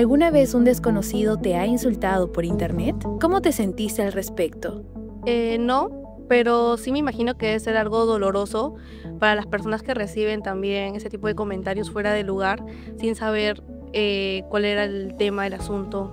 ¿Alguna vez un desconocido te ha insultado por internet? ¿Cómo te sentiste al respecto? No, pero sí me imagino que debe ser algo doloroso para las personas que reciben también ese tipo de comentarios fuera de lugar, sin saber cuál era el tema del asunto.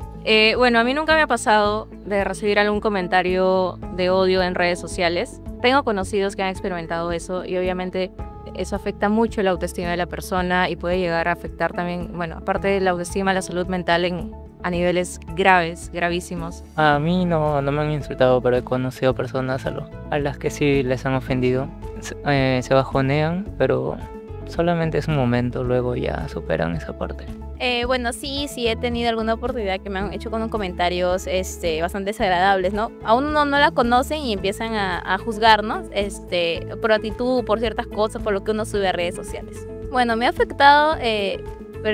Bueno, a mí nunca me ha pasado de recibir algún comentario de odio en redes sociales. Tengo conocidos que han experimentado eso y obviamente eso afecta mucho la autoestima de la persona y puede llegar a afectar también, bueno, aparte de la autoestima, la salud mental a niveles graves, gravísimos. A mí no me han insultado, pero he conocido personas a las que sí les han ofendido. Se bajonean, pero solamente es un momento, luego ya superan esa parte. Bueno, sí he tenido alguna oportunidad que me han hecho con comentarios bastante desagradables, ¿no? A uno no la conocen y empiezan a juzgarnos por actitud, por ciertas cosas, por lo que uno sube a redes sociales. Bueno, me ha afectado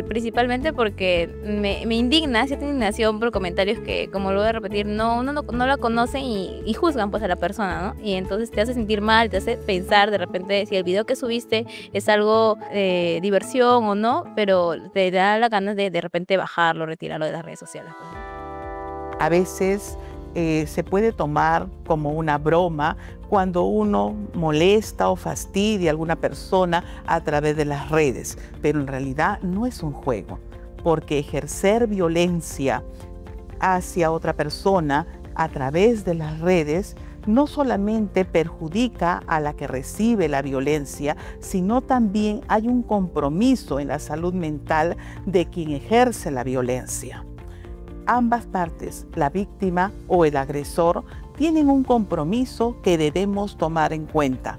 principalmente porque me indigna, cierta indignación por comentarios que, como lo voy a repetir, uno no la conocen y juzgan pues a la persona, ¿no? Y entonces te hace sentir mal, te hace pensar de repente si el video que subiste es algo de diversión o no, pero te da la ganas de repente bajarlo, retirarlo de las redes sociales, pues, ¿no? A veces se puede tomar como una broma cuando uno molesta o fastidia a alguna persona a través de las redes, pero en realidad no es un juego, porque ejercer violencia hacia otra persona a través de las redes no solamente perjudica a la que recibe la violencia, sino también hay un compromiso en la salud mental de quien ejerce la violencia. Ambas partes, la víctima o el agresor, tienen un compromiso que debemos tomar en cuenta.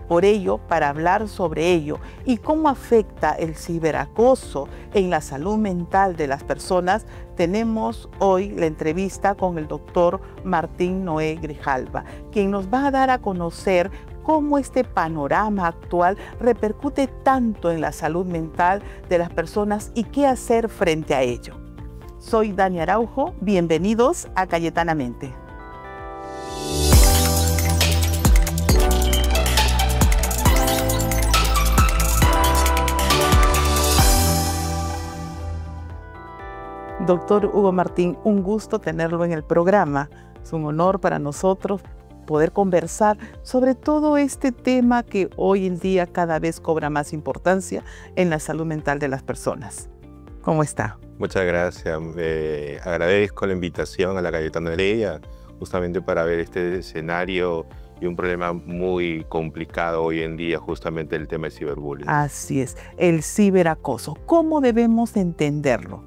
Por ello, para hablar sobre ello y cómo afecta el ciberacoso en la salud mental de las personas, tenemos hoy la entrevista con el doctor Martín Noé Grijalva, quien nos va a dar a conocer cómo este panorama actual repercute tanto en la salud mental de las personas y qué hacer frente a ello. Soy Dani Araujo, bienvenidos a Cayetanamente. Doctor Hugo Martín, un gusto tenerlo en el programa. Es un honor para nosotros poder conversar sobre todo este tema que hoy en día cada vez cobra más importancia en la salud mental de las personas. ¿Cómo está? Muchas gracias. Agradezco la invitación a la Cayetano Heredia, justamente para ver este escenario y un problema muy complicado hoy en día, justamente el tema del ciberbullying. Así es, el ciberacoso. ¿Cómo debemos entenderlo?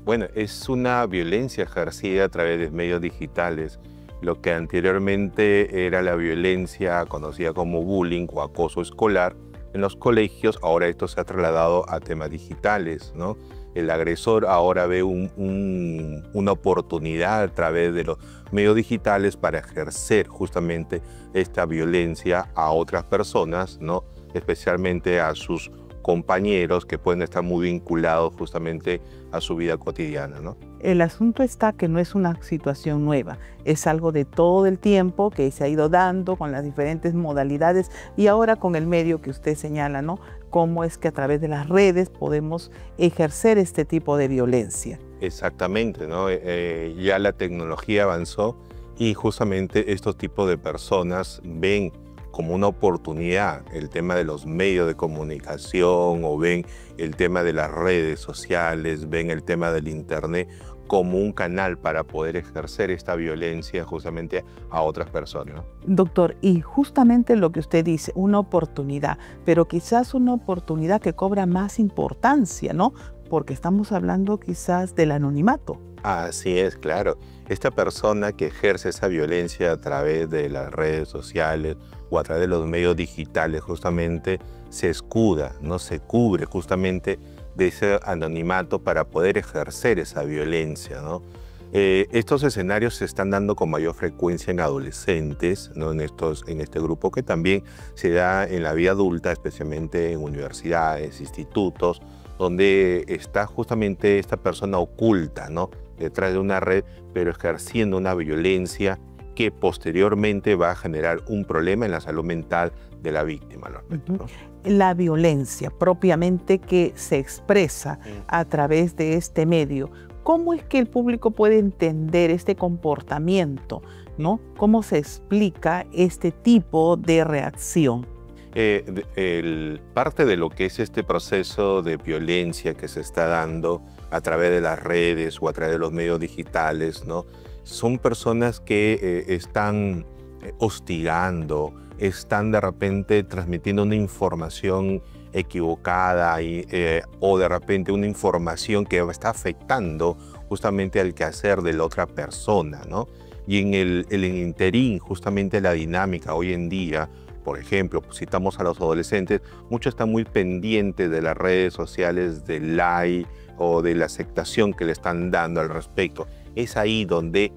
Bueno, es una violencia ejercida a través de medios digitales. Lo que anteriormente era la violencia conocida como bullying o acoso escolar en los colegios, ahora esto se ha trasladado a temas digitales, ¿no? El agresor ahora ve una oportunidad a través de los medios digitales para ejercer justamente esta violencia a otras personas, ¿no? Especialmente a sus compañeros que pueden estar muy vinculados justamente a su vida cotidiana, ¿no? El asunto está que no es una situación nueva, es algo de todo el tiempo que se ha ido dando con las diferentes modalidades y ahora con el medio que usted señala, ¿no? Cómo es que a través de las redes podemos ejercer este tipo de violencia. Exactamente, ¿no? Ya la tecnología avanzó y justamente estos tipos de personas ven como una oportunidad el tema de los medios de comunicación o ven el tema de las redes sociales, ven el tema del internet como un canal para poder ejercer esta violencia justamente a otras personas, ¿no? Doctor, y justamente lo que usted dice, una oportunidad, pero quizás una oportunidad que cobra más importancia, ¿no? Porque estamos hablando quizás del anonimato. Así es, claro. Esta persona que ejerce esa violencia a través de las redes sociales o a través de los medios digitales justamente se escuda, no se cubre justamente de ese anonimato para poder ejercer esa violencia, ¿no? Estos escenarios se están dando con mayor frecuencia en adolescentes, ¿no? En este grupo que también se da en la vida adulta, especialmente en universidades, institutos, donde está justamente esta persona oculta, ¿no? Detrás de una red, pero ejerciendo una violencia que posteriormente va a generar un problema en la salud mental de la víctima, ¿no? La violencia propiamente que se expresa a través de este medio. ¿Cómo es que el público puede entender este comportamiento, ¿no? ¿Cómo se explica este tipo de reacción? Parte de lo que es este proceso de violencia que se está dando a través de las redes o a través de los medios digitales, ¿no? Son personas que están hostigando, están de repente transmitiendo una información equivocada o de repente una información que está afectando justamente al quehacer de la otra persona, ¿no? Y en el interín, justamente la dinámica hoy en día, por ejemplo, citamos a los adolescentes, muchos están muy pendientes de las redes sociales, del like o de la aceptación que le están dando al respecto. Es ahí donde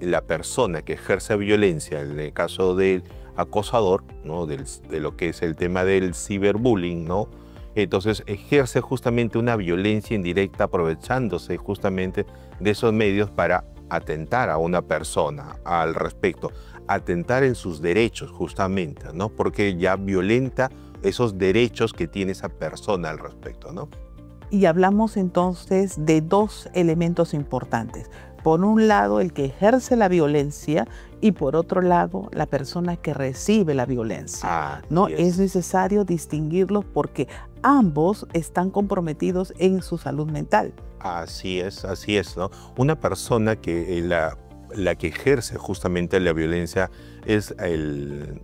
la persona que ejerce violencia, en el caso del acosador, ¿no? de lo que es el tema del ciberbullying, ¿no? Entonces ejerce justamente una violencia indirecta aprovechándose justamente de esos medios para atentar a una persona al respecto, atentar en sus derechos justamente, ¿no? Porque ya violenta esos derechos que tiene esa persona al respecto, ¿no? Y hablamos entonces de dos elementos importantes. Por un lado, el que ejerce la violencia y por otro lado, la persona que recibe la violencia. ¿No? Es necesario distinguirlos porque ambos están comprometidos en su salud mental. Así es, ¿no? Una persona que la que ejerce justamente la violencia es el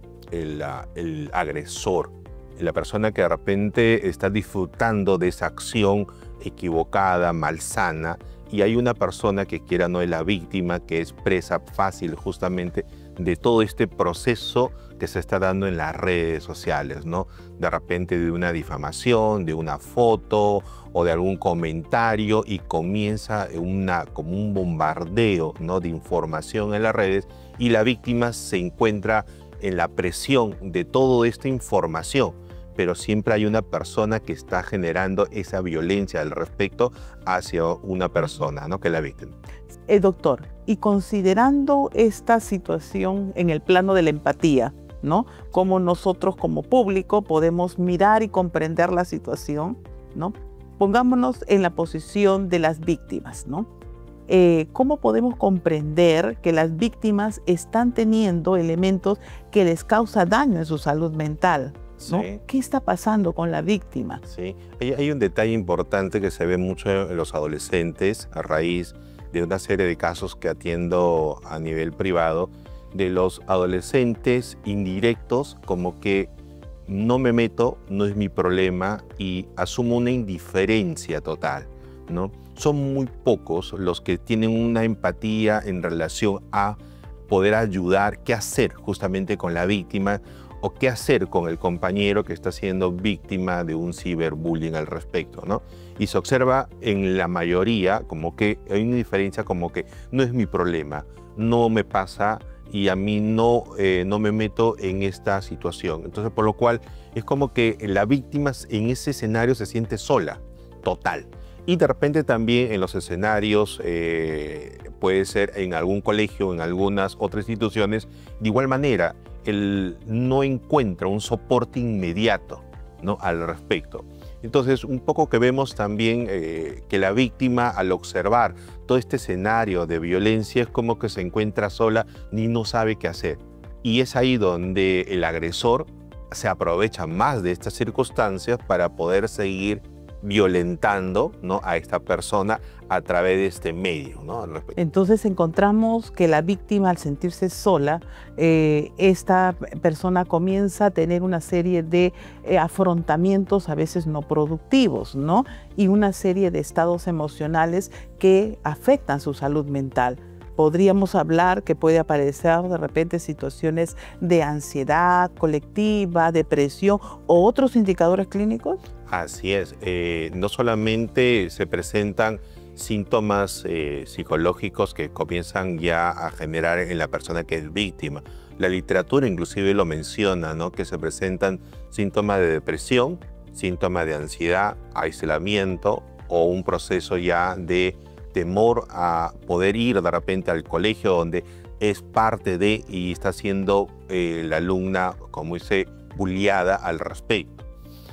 agresor, la persona que de repente está disfrutando de esa acción equivocada, malsana, y hay una persona que quiera no es la víctima, que es presa fácil justamente de todo este proceso que se está dando en las redes sociales, ¿no? De repente de una difamación, de una foto o de algún comentario y comienza como un bombardeo, ¿no? De información en las redes y la víctima se encuentra en la presión de toda esta información, pero siempre hay una persona que está generando esa violencia al respecto hacia una persona, ¿no? Que es la víctima. Doctor, y considerando esta situación en el plano de la empatía, ¿no? Cómo nosotros como público podemos mirar y comprender la situación, ¿no? Pongámonos en la posición de las víctimas, ¿no? ¿Cómo podemos comprender que las víctimas están teniendo elementos que les causa daño en su salud mental? ¿No? Sí. ¿Qué está pasando con la víctima? Sí, hay un detalle importante que se ve mucho en los adolescentes a raíz de una serie de casos que atiendo a nivel privado, de los adolescentes indirectos, como que no me meto, no es mi problema y asumo una indiferencia total, ¿no? Son muy pocos los que tienen una empatía en relación a poder ayudar, qué hacer justamente con la víctima o qué hacer con el compañero que está siendo víctima de un ciberbullying al respecto, ¿no? Y se observa en la mayoría como que hay una diferencia como que no es mi problema, no me pasa y a mí no me meto en esta situación. Entonces, por lo cual es como que la víctima en ese escenario se siente sola, total. Y de repente también en los escenarios, puede ser en algún colegio, en algunas otras instituciones, de igual manera, él no encuentra un soporte inmediato, ¿no? Al respecto. Entonces, un poco que vemos también que la víctima, al observar todo este escenario de violencia, es como que se encuentra sola ni no sabe qué hacer. Y es ahí donde el agresor se aprovecha más de estas circunstancias para poder seguir violentando, ¿no? A esta persona a través de este medio, ¿no? Entonces encontramos que la víctima, al sentirse sola, esta persona comienza a tener una serie de afrontamientos a veces no productivos, ¿no? Y una serie de estados emocionales que afectan su salud mental. Podríamos hablar que puede aparecer de repente situaciones de ansiedad colectiva, depresión o otros indicadores clínicos. Así es, no solamente se presentan síntomas psicológicos que comienzan ya a generar en la persona que es víctima. La literatura inclusive lo menciona, ¿no? Que se presentan síntomas de depresión, síntomas de ansiedad, aislamiento o un proceso ya de temor a poder ir de repente al colegio donde es parte de y está siendo la alumna, como dice, bulliada al respecto.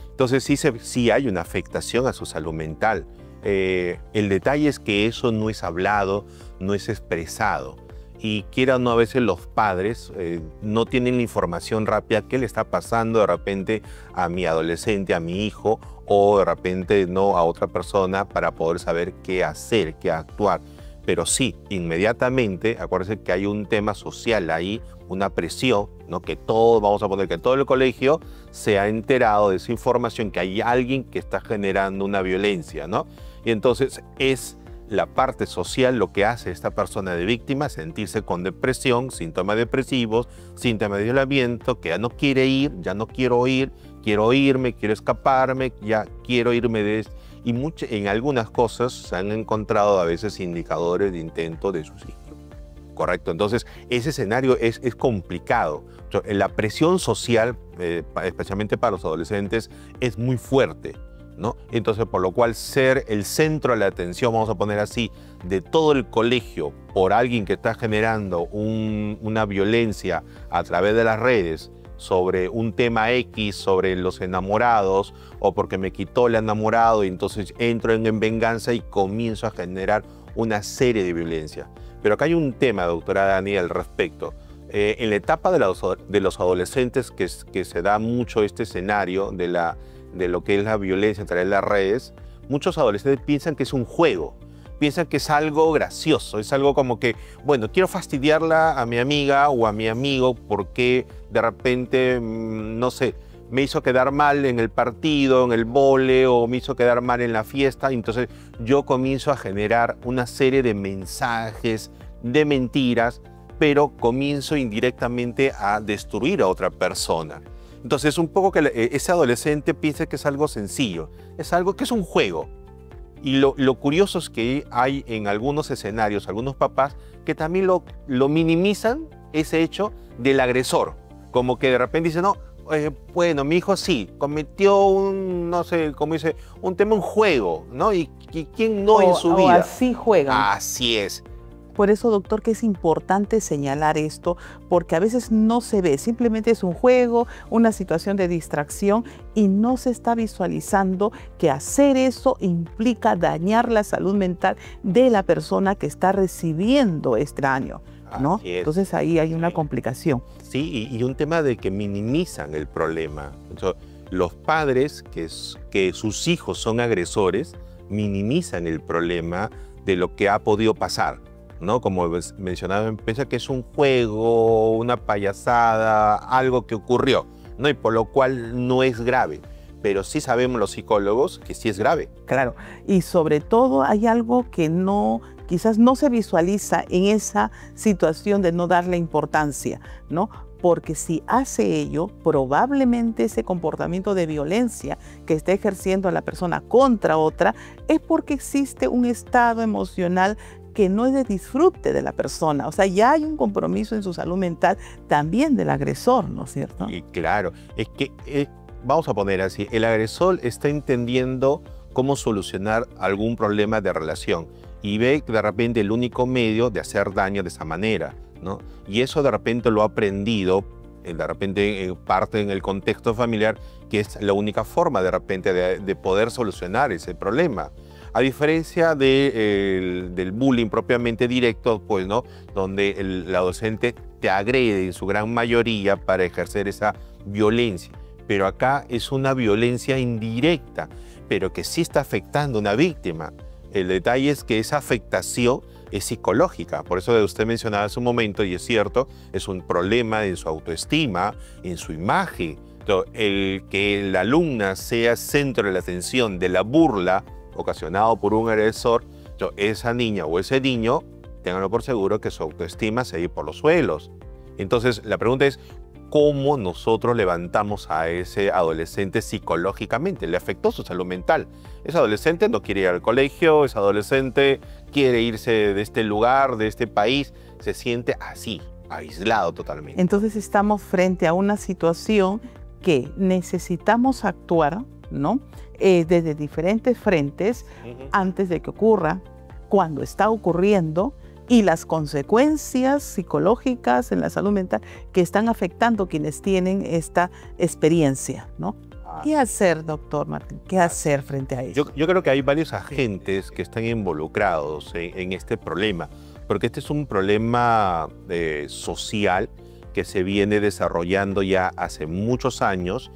Entonces sí hay una afectación a su salud mental. El detalle es que eso no es hablado, no es expresado. Y quiera o no, a veces los padres no tienen la información rápida qué le está pasando de repente a mi adolescente, a mi hijo, o de repente no a otra persona para poder saber qué hacer, qué actuar. Pero sí, inmediatamente, acuérdense que hay un tema social ahí, una presión, ¿no? Que todos, vamos a poner que todo el colegio se ha enterado de esa información, que hay alguien que está generando una violencia, ¿no? Y entonces es la parte social lo que hace esta persona de víctima sentirse con depresión, síntomas depresivos, síntomas de aislamiento, que ya no quiere ir, ya no quiero ir, quiero irme, quiero escaparme, ya quiero irme de esto. Y en algunas cosas se han encontrado a veces indicadores de intento de suicidio. Correcto, entonces ese escenario es complicado. La presión social, especialmente para los adolescentes, es muy fuerte, ¿no? Entonces, por lo cual ser el centro de la atención, vamos a poner así, de todo el colegio por alguien que está generando una violencia a través de las redes sobre un tema X, sobre los enamorados, o porque me quitó el enamorado y entonces entro en venganza y comienzo a generar una serie de violencia. Pero acá hay un tema, doctora Dani, al respecto. En la etapa de los adolescentes que se da mucho este escenario de lo que es la violencia a través de las redes, muchos adolescentes piensan que es un juego, piensan que es algo gracioso, es algo como que, bueno, quiero fastidiarla a mi amiga o a mi amigo porque de repente, no sé, me hizo quedar mal en el partido, en el vole, o me hizo quedar mal en la fiesta. Entonces yo comienzo a generar una serie de mensajes, de mentiras, pero comienzo indirectamente a destruir a otra persona. Entonces un poco que ese adolescente piensa que es algo sencillo, es algo que es un juego. Y lo curioso es que hay en algunos escenarios, algunos papás, que también lo minimizan ese hecho del agresor. Como que de repente dicen, no, bueno, mi hijo sí, cometió no sé, como dice, un tema, un juego, ¿no? Y ¿quién no en su vida? Así juegan. Así es. Por eso, doctor, que es importante señalar esto, porque a veces no se ve, simplemente es un juego, una situación de distracción y no se está visualizando que hacer eso implica dañar la salud mental de la persona que está recibiendo este daño, ¿no? Entonces ahí hay una complicación. Sí, y un tema de que minimizan el problema. Entonces, los padres que sus hijos son agresores minimizan el problema de lo que ha podido pasar, ¿no? Como mencionaba, piensa que es un juego, una payasada, algo que ocurrió, ¿no? Y por lo cual no es grave. Pero sí sabemos los psicólogos que sí es grave. Claro, y sobre todo hay algo que quizás no se visualiza en esa situación de no darle importancia, ¿no? Porque si hace ello, probablemente ese comportamiento de violencia que está ejerciendo la persona contra otra es porque existe un estado emocional que no es de disfrute de la persona. O sea, ya hay un compromiso en su salud mental también del agresor, ¿no es cierto? Y claro, es que, vamos a poner así, el agresor está entendiendo cómo solucionar algún problema de relación y ve de repente el único medio de hacer daño de esa manera, ¿no? Y eso de repente lo ha aprendido, de repente parte en el contexto familiar, que es la única forma de repente de poder solucionar ese problema. A diferencia del bullying propiamente directo, pues, ¿no? Donde el adolescente te agrede en su gran mayoría para ejercer esa violencia. Pero acá es una violencia indirecta, pero que sí está afectando a una víctima. El detalle es que esa afectación es psicológica. Por eso usted mencionaba hace un momento, y es cierto, es un problema en su autoestima, en su imagen. Entonces, el que la alumna sea centro de la atención de la burla ocasionado por un agresor, esa niña o ese niño, ténganlo por seguro que su autoestima se va a ir por los suelos. Entonces, la pregunta es, ¿cómo nosotros levantamos a ese adolescente psicológicamente? Le afectó su salud mental. Ese adolescente no quiere ir al colegio, ese adolescente quiere irse de este lugar, de este país, se siente así, aislado totalmente. Entonces estamos frente a una situación que necesitamos actuar, ¿no? Desde diferentes frentes antes de que ocurra, cuando está ocurriendo y las consecuencias psicológicas en la salud mental que están afectando quienes tienen esta experiencia, ¿no? ¿Qué hacer, doctor Martín? ¿Qué hacer frente a eso? Yo creo que hay varios agentes que están involucrados en este problema, porque este es un problema social que se viene desarrollando ya hace muchos años.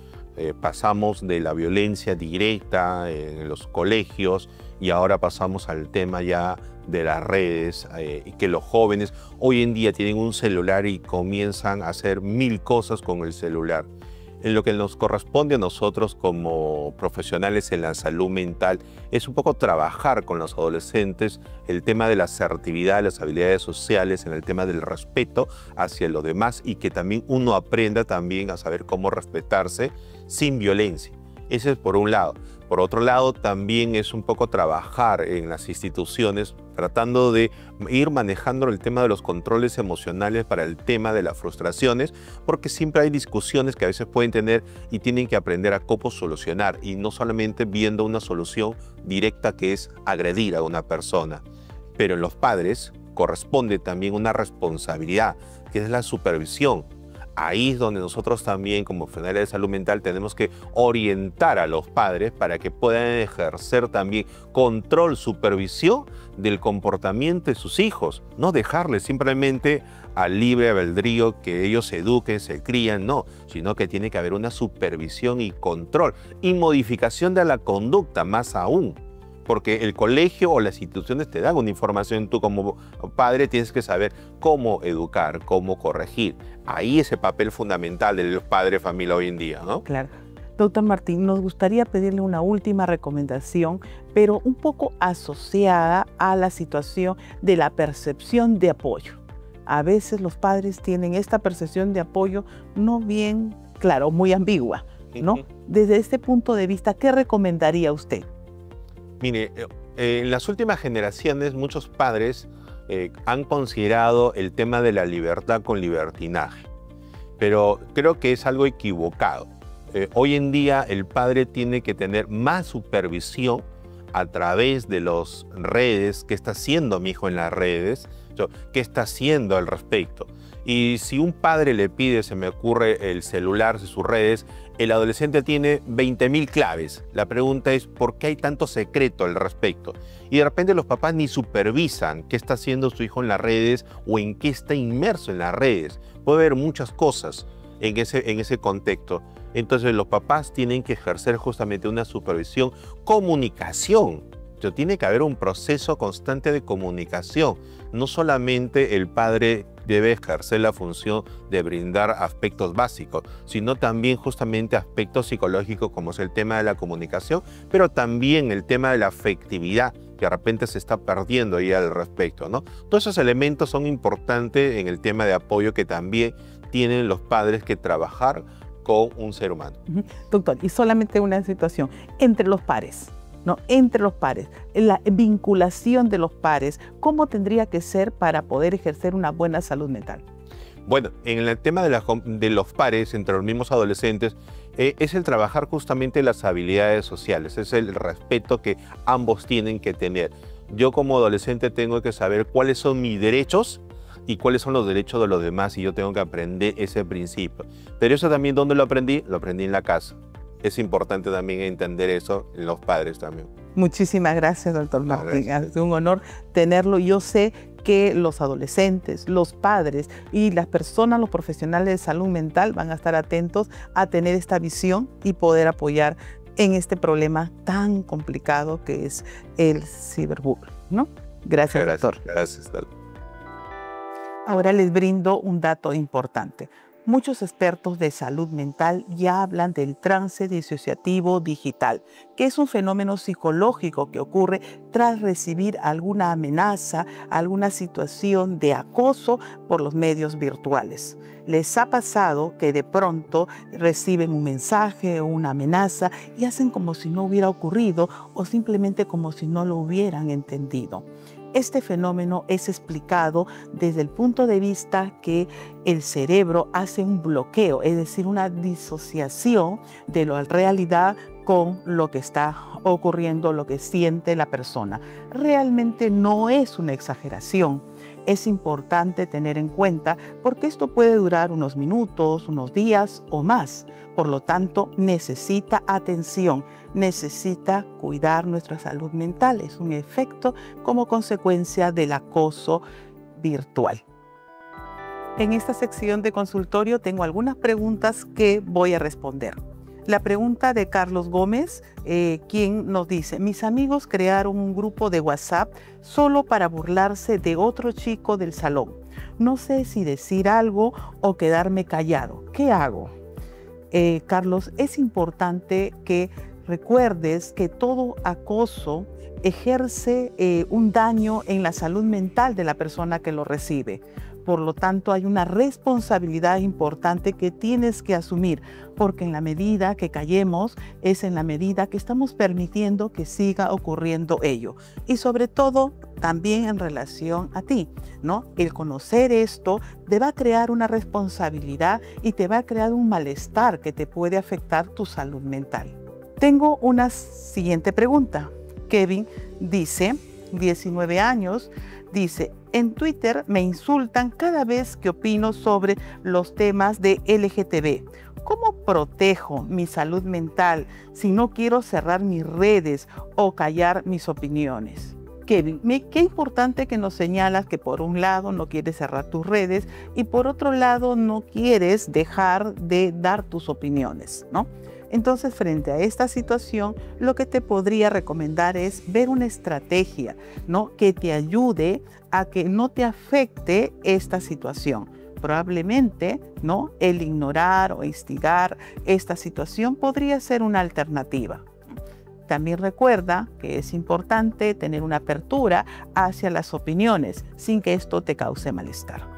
Pasamos de la violencia directa en los colegios y ahora pasamos al tema ya de las redes, y que los jóvenes hoy en día tienen un celular y comienzan a hacer 1000 cosas con el celular. En lo que nos corresponde a nosotros como profesionales en la salud mental es un poco trabajar con los adolescentes el tema de la asertividad, las habilidades sociales, en el tema del respeto hacia los demás y que también uno aprenda también a saber cómo respetarse sin violencia. Ese es por un lado. Por otro lado, también es un poco trabajar en las instituciones tratando de ir manejando el tema de los controles emocionales para el tema de las frustraciones, porque siempre hay discusiones que a veces pueden tener y tienen que aprender a cómo solucionar y no solamente viendo una solución directa que es agredir a una persona. Pero en los padres corresponde también una responsabilidad, que es la supervisión. Ahí es donde nosotros también, como profesionales de salud mental, tenemos que orientar a los padres para que puedan ejercer también control, supervisión del comportamiento de sus hijos. No dejarles simplemente al libre albedrío que ellos se eduquen, se crían, no, sino que tiene que haber una supervisión y control y modificación de la conducta más aún. Porque el colegio o las instituciones te dan una información, tú como padre tienes que saber cómo educar, cómo corregir. Ahí ese papel fundamental de los padres de familia hoy en día, ¿no? Claro. Doctor Martín, nos gustaría pedirle una última recomendación, pero un poco asociada a la situación de la percepción de apoyo. A veces los padres tienen esta percepción de apoyo no bien, claro, muy ambigua, ¿no? Desde este punto de vista, ¿qué recomendaría usted? Mire, en las últimas generaciones muchos padres han considerado el tema de la libertad con libertinaje, pero creo que es algo equivocado. Hoy en día el padre tiene que tener más supervisión a través de las redes, qué está haciendo mi hijo en las redes, qué está haciendo al respecto. Y si un padre le pide, se me ocurre, el celular de sus redes, el adolescente tiene 20.000 claves. La pregunta es, ¿por qué hay tanto secreto al respecto? Y de repente los papás ni supervisan qué está haciendo su hijo en las redes o en qué está inmerso en las redes. Puede haber muchas cosas en ese contexto. Entonces los papás tienen que ejercer justamente una supervisión, comunicación. Tiene que haber un proceso constante de comunicación. No solamente el padre debe ejercer la función de brindar aspectos básicos, sino también justamente aspectos psicológicos como es el tema de la comunicación, pero también el tema de la afectividad, que de repente se está perdiendo ahí al respecto, ¿no? Todos esos elementos son importantes en el tema de apoyo que también tienen los padres que trabajar con un ser humano. Doctor, y solamente una situación entre los pares. ¿No? Entre los pares, la vinculación de los pares, ¿cómo tendría que ser para poder ejercer una buena salud mental? Bueno, en el tema de los pares entre los mismos adolescentes, es el trabajar justamente las habilidades sociales, es el respeto que ambos tienen que tener. Yo como adolescente tengo que saber cuáles son mis derechos y cuáles son los derechos de los demás y yo tengo que aprender ese principio. Pero eso también, ¿dónde lo aprendí? Lo aprendí en la casa. Es importante también entender eso en los padres también. Muchísimas gracias, doctor Martín. Es un honor tenerlo. Yo sé que los adolescentes, los padres y las personas, los profesionales de salud mental van a estar atentos a tener esta visión y poder apoyar en este problema tan complicado que es el ciberbullying, ¿no? Gracias, doctor. Gracias. Ahora les brindo un dato importante. Muchos expertos de salud mental ya hablan del trance disociativo digital, que es un fenómeno psicológico que ocurre tras recibir alguna amenaza, alguna situación de acoso por los medios virtuales. ¿Les ha pasado que de pronto reciben un mensaje o una amenaza y hacen como si no hubiera ocurrido o simplemente como si no lo hubieran entendido? Este fenómeno es explicado desde el punto de vista que el cerebro hace un bloqueo, es decir, una disociación de la realidad con lo que está ocurriendo, lo que siente la persona. Realmente no es una exageración. es importante tener en cuenta porque esto puede durar unos minutos, unos días o más. Por lo tanto, necesita atención, necesita cuidar nuestra salud mental. Es un efecto como consecuencia del acoso virtual. En esta sección de consultorio tengo algunas preguntas que voy a responder. La pregunta de Carlos Gómez, quien nos dice: mis amigos crearon un grupo de WhatsApp solo para burlarse de otro chico del salón. No sé si decir algo o quedarme callado. ¿Qué hago? Carlos, es importante que recuerdes que todo acoso ejerce un daño en la salud mental de la persona que lo recibe. Por lo tanto, hay una responsabilidad importante que tienes que asumir, porque en la medida que callemos es en la medida que estamos permitiendo que siga ocurriendo ello. Y sobre todo, también en relación a ti, ¿no? El conocer esto te va a crear una responsabilidad y te va a crear un malestar que te puede afectar tu salud mental. Tengo una siguiente pregunta. Kevin dice, 19 años, dice: en Twitter me insultan cada vez que opino sobre los temas de LGTB. ¿Cómo protejo mi salud mental si no quiero cerrar mis redes o callar mis opiniones? Kevin, qué importante que nos señalas que por un lado no quieres cerrar tus redes y por otro lado no quieres dejar de dar tus opiniones, ¿no? Entonces, frente a esta situación, lo que te podría recomendar es ver una estrategia, ¿no?, que te ayude a que no te afecte esta situación. Probablemente, ¿no?, el ignorar o instigar esta situación podría ser una alternativa. También recuerda que es importante tener una apertura hacia las opiniones sin que esto te cause malestar.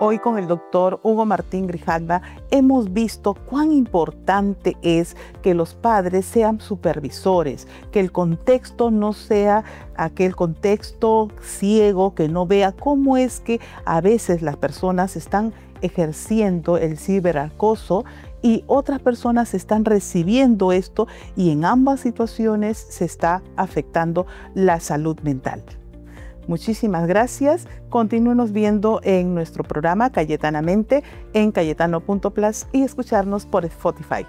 Hoy con el doctor Hugo Martín Grijalva hemos visto cuán importante es que los padres sean supervisores, que el contexto no sea aquel contexto ciego que no vea cómo es que a veces las personas están ejerciendo el ciberacoso y otras personas están recibiendo esto y en ambas situaciones se está afectando la salud mental. Muchísimas gracias. Continúenos viendo en nuestro programa Cayetanamente en cayetano.plus y escucharnos por Spotify.